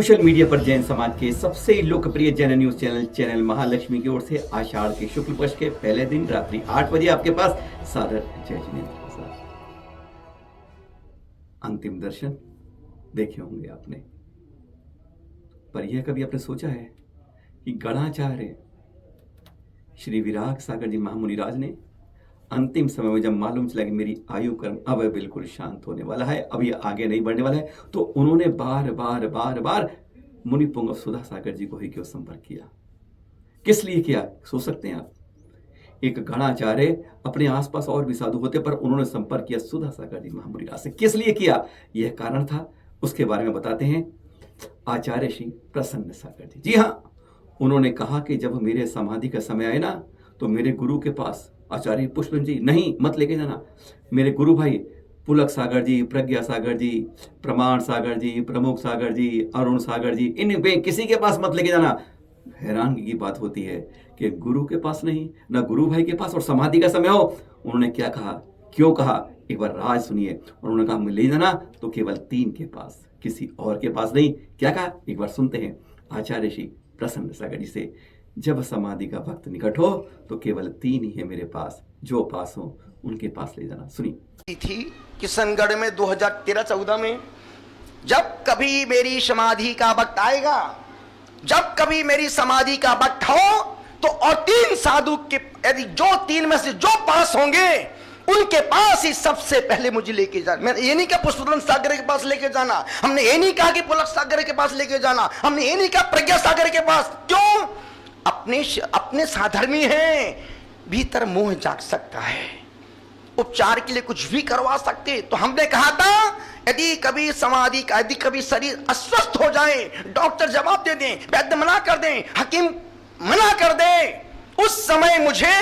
Social media पर जैन समाज के सबसे लोकप्रिय जैन न्यूज चैनल महालक्ष्मी की ओर से आषाढ़ के शुक्ल पक्ष के पहले दिन रात्रि 8 बजे आपके पास सादर जय जिनेन्द्र प्रसाद। अंतिम दर्शन देखे होंगे आपने, पर यह कभी आपने सोचा है कि गणाचार्य श्री विराग सागर जी महामुनिराज ने अंतिम समय में जब मालूम चला कि मेरी आयु कर्म अब बिल्कुल शांत होने वाला है, अब ये आगे नहीं बढ़ने वाला है, तो उन्होंने बार बार बार बार मुनि पुंगव सुधा सागर जी को ही क्यों संपर्क किया? किस लिए किया? सोच सकते हैं आप। एक गणाचार्य, अपने आसपास और भी साधु होते, पर उन्होंने संपर्क किया सुधा सागर जी महामुनिराज से। किस लिए किया? यह कारण था, उसके बारे में बताते हैं आचार्य श्री प्रसन्न सागर जी। जी हाँ, उन्होंने कहा कि जब मेरे समाधि का समय आए ना, तो मेरे गुरु के पास आचार्य पुष्पन जी नहीं मत लेके जाना, मेरे गुरु भाई पुलक सागर जी, प्रज्ञा सागर जी, प्रमाण सागर जी, प्रमुख सागर जी, अरुण सागर जी, इन किसी के पास मत लेके जाना। हैरानगी की बात होती है कि गुरु के पास नहीं, ना गुरु भाई के पास, और समाधि का समय हो। उन्होंने क्या कहा, क्यों कहा, एक बार राज सुनिए। उन्होंने कहा ले जाना तो केवल 3 के पास, किसी और के पास नहीं। क्या कहा, एक बार सुनते हैं आचार्य श्री प्रसन्न सागर जी से। जब समाधि का वक्त निकट हो तो केवल 3 ही है मेरे पास, जो पास हो उनके पास ले जाना। सुनिए। थी किशनगढ़ में 2013-14 में, जब कभी मेरी समाधि का वक्त आएगा, जब कभी मेरी समाधि का वक्त हो, तो और 3 साधु के, यदि जो 3 में से जो पास होंगे उनके पास ही सबसे पहले मुझे लेके जाना। मैंने ये नहीं कहा पुष्पदन सागर के पास लेके जाना, हमने ये नहीं कहा कि पुलक सागर के पास लेके जाना, हमने ये नहीं कहा प्रज्ञा सागर के पास। क्यों? अपने साधर्मी हैं, भीतर मोह जाग सकता है, उपचार के लिए कुछ भी करवा सकते। तो हमने कहा था यदि कभी समाधि का, यदि कभी शरीर अस्वस्थ हो जाए, डॉक्टर जवाब दे दें, वैद्य मना कर दें, हकीम मना कर दे, उस समय मुझे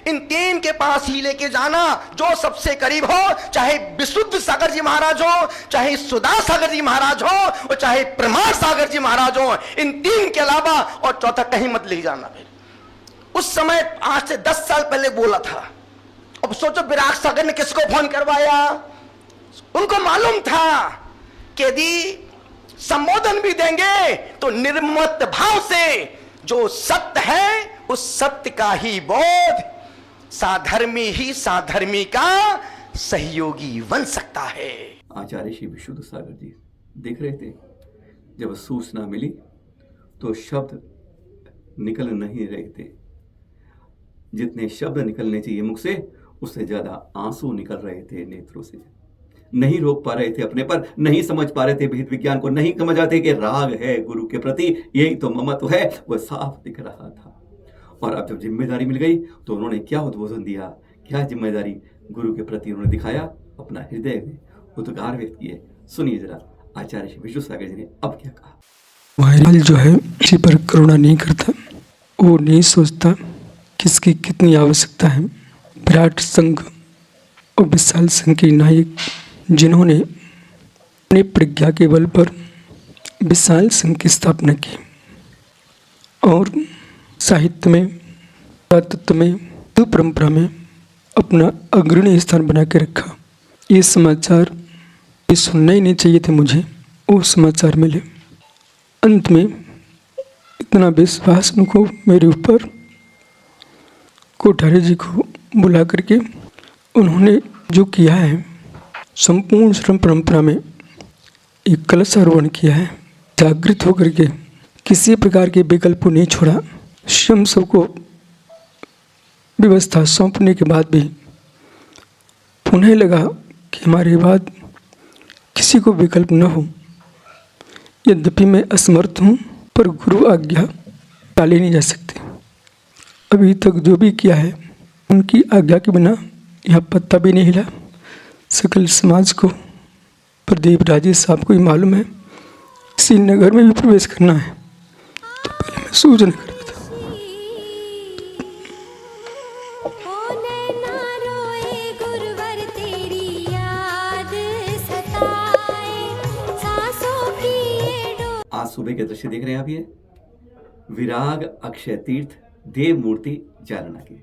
इन 3 के पास ही लेके जाना, जो सबसे करीब हो, चाहे विशुद्ध सागर जी महाराज हो, चाहे सुधा सागर जी महाराज हो, और चाहे प्रमाण सागर जी महाराज हो। इन 3 के अलावा और चौथा कहीं मत ले जाना। उस समय आज से 10 साल पहले बोला था। अब सोचो विराग सागर ने किसको फोन करवाया? उनको मालूम था कि यदि संबोधन भी देंगे तो निर्मत भाव से जो सत्य है उस सत्य का ही बोध, साधर्मी ही साधर्मी का सहयोगी बन सकता है। आचार्य श्री विशुद्ध सागर जी देख रहे थे, जब सूचना मिली तो शब्द निकल नहीं रहे थे। जितने शब्द निकलने चाहिए मुख से, उससे ज्यादा आंसू निकल रहे थे नेत्रों से। नहीं रोक पा रहे थे अपने पर, नहीं समझ पा रहे थे भेद विज्ञान को, नहीं समझ आते कि राग है गुरु के प्रति, यही तो ममत्व है, वह साफ दिख रहा था। और अब जब जिम्मेदारी मिल गई तो उन्होंने क्या उद्बोधन दिया, क्या जिम्मेदारी गुरु के प्रति उन्होंने दिखाया, अपना हृदय में उद्गार व्यक्त किए। सुनिए जरा आचार्य श्री विशुद्ध सागर जी ने अब क्या कहा। वायरल जो है किसी पर करुणा नहीं करता, वो नहीं सोचता किसकी कितनी आवश्यकता है। विराट संघ और विशाल संघ के नायक, जिन्होंने अपनी प्रज्ञा के बल पर विशाल संघ की स्थापना की और साहित्य में, तत्व में, हिंदू परंपरा में अपना अग्रणी स्थान बना के रखा। ये समाचार ये सुनना ही नहीं चाहिए थे मुझे, वो समाचार मिले। अंत में इतना विश्वास उनको मेरे ऊपर, कोठारी जी को बुला करके उन्होंने जो किया है, संपूर्ण श्रम परंपरा में एक कलशारोहण किया है। जागृत होकर के किसी प्रकार के विकल्प को नहीं छोड़ा। स्वयं सबको व्यवस्था सौंपने के बाद भी पुनः लगा कि हमारे बाद किसी को विकल्प न हो। यद्यपि मैं असमर्थ हूँ, पर गुरु आज्ञा टाली नहीं जा सकती। अभी तक जो भी किया है उनकी आज्ञा के बिना यह पत्ता भी नहीं हिला। सकल समाज को, प्रदीप राजेश साहब को ही मालूम है, इसी नगर में भी प्रवेश करना है तो पहले मैं सूचना कर देता। आज सुबह के दृश्य देख रहे हैं आप, ये विराग अक्षय तीर्थ देव मूर्ति जालना की,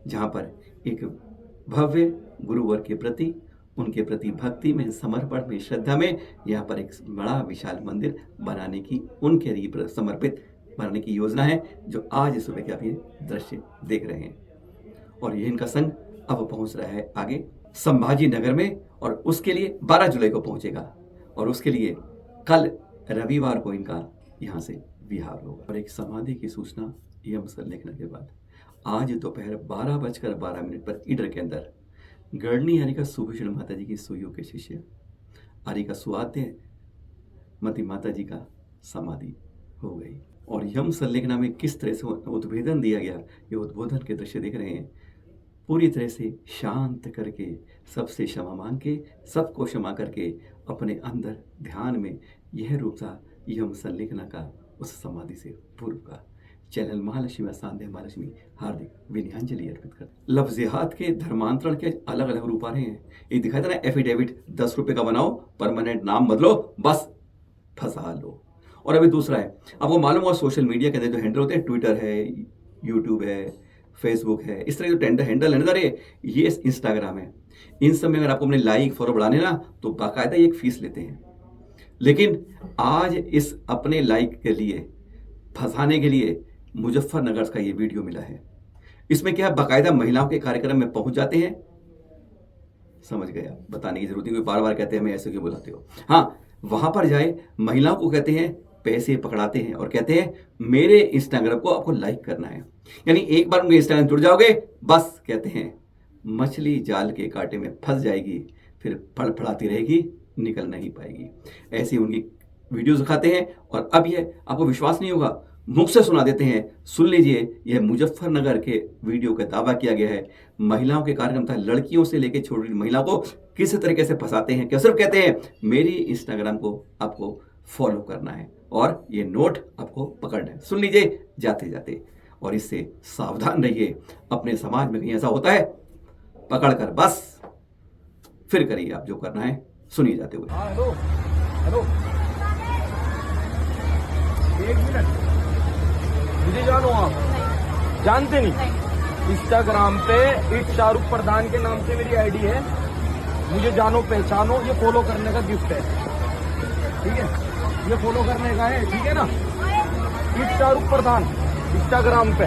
जहां पर एक भव्य गुरुवर के प्रति उनके प्रति भक्ति में, समर्पण में, श्रद्धा में यहाँ पर एक बड़ा विशाल मंदिर बनाने की, उनके लिए समर्पित बनाने की योजना है, जो आज सुबह के आप ये दृश्य देख रहे हैं। और ये इनका संघ अब पहुंच रहा है आगे संभाजी नगर में, और उसके लिए 12 जुलाई को पहुंचेगा, और उसके लिए कल रविवार को इनका यहाँ से विहार होगा। और एक समाधि की सूचना यम संलेखना के बाद आज दोपहर 12:12 पर ईडर के अंदर गढ़नी हरिका सुभूषण माता जी की सुइयों के शिष्य हरिका सुआद्य मती माता जी का समाधि हो गई। और यम संलेखना में किस तरह से उद्बोधन दिया गया, ये उद्बोधन के दृश्य देख रहे हैं। पूरी तरह से शांत करके, सबसे क्षमा मांग के, सबको क्षमा करके अपने अंदर ध्यान में यह रूप था यम संलेखना का उस समाधि से पूर्व का। चैनल महालक्ष्मी व सांध्य महालक्ष्मी हार्दिक विनयांजलि अर्पित कर। लफ्ज़ियात के धर्मांतरण के अलग अलग रूप आ रहे हैं। ये दिखाई दे रहा है, एफिडेविट 10 रुपये का बनाओ, परमानेंट नाम बदलो, बस फंसा लो। और अभी दूसरा है, आपको मालूम हो सोशल मीडिया के अंदर जो हैंडल होते हैं, ट्विटर है, यूट्यूब है, फेसबुक है, इस तरह जो हैंडल है ना, ये इंस्टाग्राम है, इन सब में अगर आपको अपने लाइक फॉलो बढ़ाने ना, तो बाकायदा एक फीस लेते हैं। लेकिन आज इस अपने लाइक के लिए फंसाने के लिए मुजफ्फरनगर का ये वीडियो मिला है। इसमें क्या बाकायदा महिलाओं के कार्यक्रम में पहुंच जाते हैं, समझ गए आप, बताने की जरूरत नहीं, कोई बार बार कहते हैं हमें ऐसे क्यों बुलाते हो। हाँ, वहां पर जाए, महिलाओं को कहते हैं, पैसे पकड़ाते हैं और कहते हैं मेरे इंस्टाग्राम को आपको लाइक करना है। यानी एक बार उनके इंस्टाग्राम जुड़ जाओगे, बस कहते हैं मछली जाल के कांटे में फंस जाएगी, फिर फड़फड़ाती रहेगी, निकल नहीं पाएगी। ऐसी उनकी वीडियोस दिखाते हैं। और अब यह आपको विश्वास नहीं होगा, मुख से सुना देते हैं, सुन लीजिए। यह मुजफ्फरनगर के वीडियो का दावा किया गया है। महिलाओं के कार्यक्रम था, लड़कियों से लेकर छोटी महिलाओं को किस तरीके से फंसाते हैं, क्या सिर्फ कहते हैं मेरी इंस्टाग्राम को आपको फॉलो करना है और ये नोट आपको पकड़ना है। सुन लीजिए जाते जाते, और इससे सावधान रहिए। अपने समाज में कहीं ऐसा होता है, पकड़कर बस फिर करिए आप जो करना है। सुनिए जाते हुए। हेलो हेलो, एक मिनट, मुझे जानो आप जानते नहीं? इंस्टाग्राम पे इट शाहरुख प्रधान के नाम से मेरी आईडी है, मुझे जानो पहचानो, ये फॉलो करने का गिफ्ट है, ठीक है? ये फॉलो करने का है, ठीक है ना? इट शाहरुख प्रधान इंस्टाग्राम पे,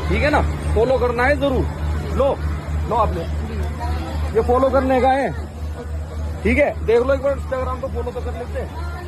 ठीक है ना? फॉलो करना है जरूर। लो लो आपने, ये फॉलो करने का है, ठीक है? देख लो एक बार, इंस्टाग्राम पे फॉलो तो कर लेते हैं।